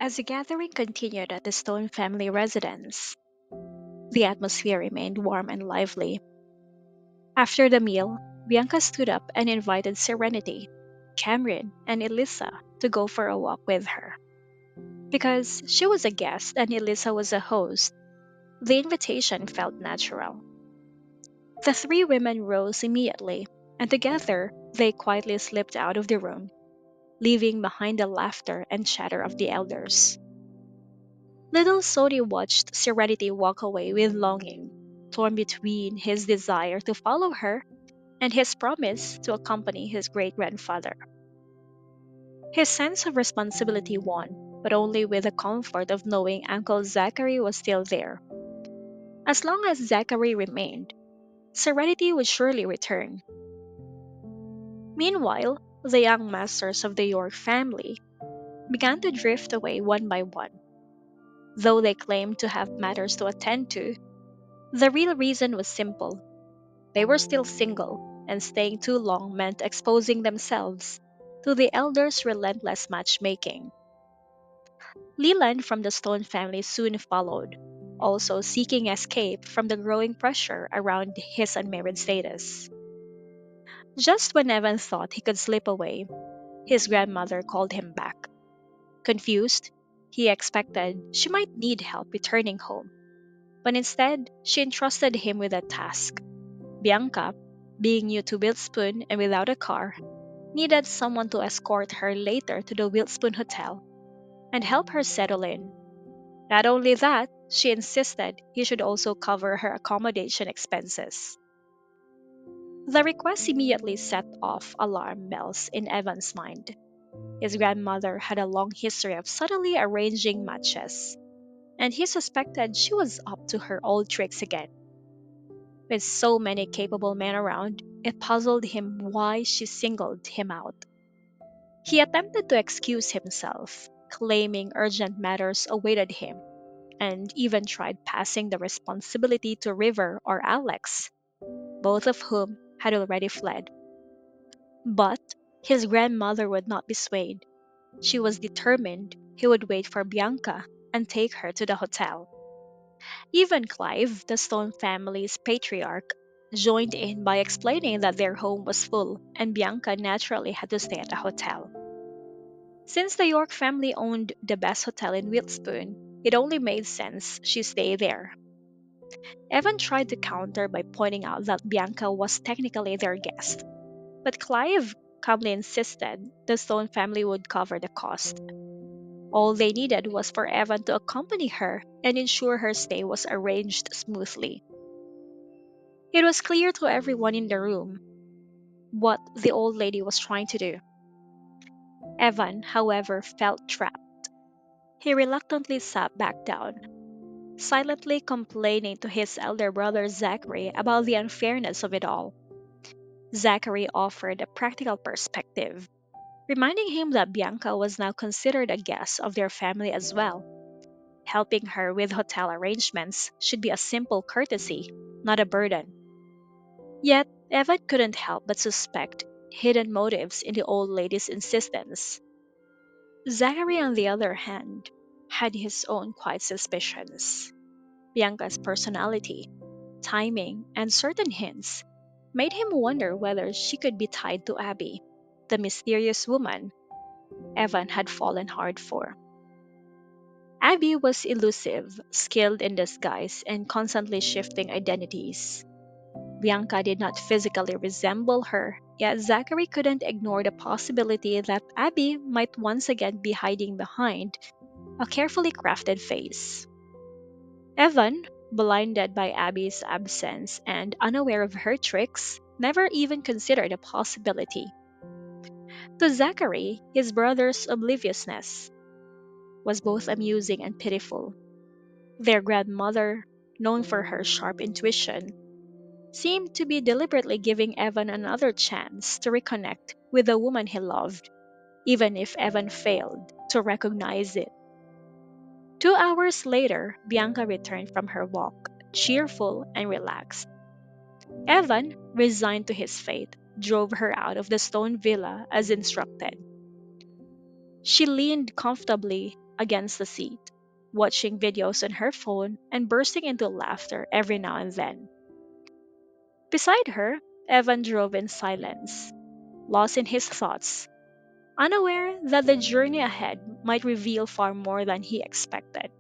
As the gathering continued at the Stone family residence, the atmosphere remained warm and lively. After the meal, Bianca stood up and invited Serenity, Cameron, and Elisa to go for a walk with her. Because she was a guest and Elisa was a host, the invitation felt natural. The three women rose immediately, and together they quietly slipped out of the room, leaving behind the laughter and chatter of the elders. Little Sodi watched Serenity walk away with longing, torn between his desire to follow her and his promise to accompany his great grandfather. His sense of responsibility won, but only with the comfort of knowing Uncle Zachary was still there. As long as Zachary remained, Serenity would surely return. Meanwhile, the young masters of the York family began to drift away one by one. Though they claimed to have matters to attend to, the real reason was simple. They were still single, and staying too long meant exposing themselves to the elders' relentless matchmaking. Leland from the Stone family soon followed, also seeking escape from the growing pressure around his unmarried status. Just when Evan thought he could slip away, his grandmother called him back. Confused, he expected she might need help returning home, but instead, she entrusted him with a task. Bianca, being new to Wilspoon and without a car, needed someone to escort her later to the Wilspoon Hotel and help her settle in. Not only that, she insisted he should also cover her accommodation expenses. The request immediately set off alarm bells in Evan's mind. His grandmother had a long history of subtly arranging matches, and he suspected she was up to her old tricks again. With so many capable men around, it puzzled him why she singled him out. He attempted to excuse himself, claiming urgent matters awaited him, and even tried passing the responsibility to River or Alex, both of whom had already fled. But his grandmother would not be swayed. She was determined he would wait for Bianca and take her to the hotel. Even Clive, the Stone family's patriarch, joined in by explaining that their home was full and Bianca naturally had to stay at a hotel. Since the York family owned the best hotel in Wilspoon, it only made sense she stay there. Evan tried to counter by pointing out that Bianca was technically their guest, but Clive calmly insisted the Stone family would cover the cost. All they needed was for Evan to accompany her and ensure her stay was arranged smoothly. It was clear to everyone in the room what the old lady was trying to do. Evan, however, felt trapped. He reluctantly sat back down, silently complaining to his elder brother Zachary about the unfairness of it all. Zachary offered a practical perspective, reminding him that Bianca was now considered a guest of their family as well. Helping her with hotel arrangements should be a simple courtesy, not a burden. Yet, Evan couldn't help but suspect hidden motives in the old lady's insistence. Zachary, on the other hand, had his own quiet suspicions. Bianca's personality, timing, and certain hints made him wonder whether she could be tied to Abby, the mysterious woman Evan had fallen hard for. Abby was elusive, skilled in disguise, and constantly shifting identities. Bianca did not physically resemble her, yet Zachary couldn't ignore the possibility that Abby might once again be hiding behind a carefully crafted face. Evan, blinded by Abby's absence and unaware of her tricks, never even considered the possibility. To Zachary, his brother's obliviousness was both amusing and pitiful. Their grandmother, known for her sharp intuition, seemed to be deliberately giving Evan another chance to reconnect with the woman he loved, even if Evan failed to recognize it. 2 hours later, Bianca returned from her walk, cheerful and relaxed. Evan, resigned to his fate, drove her out of the stone villa as instructed. She leaned comfortably against the seat, watching videos on her phone and bursting into laughter every now and then. Beside her, Evan drove in silence, lost in his thoughts, unaware that the journey ahead might reveal far more than he expected.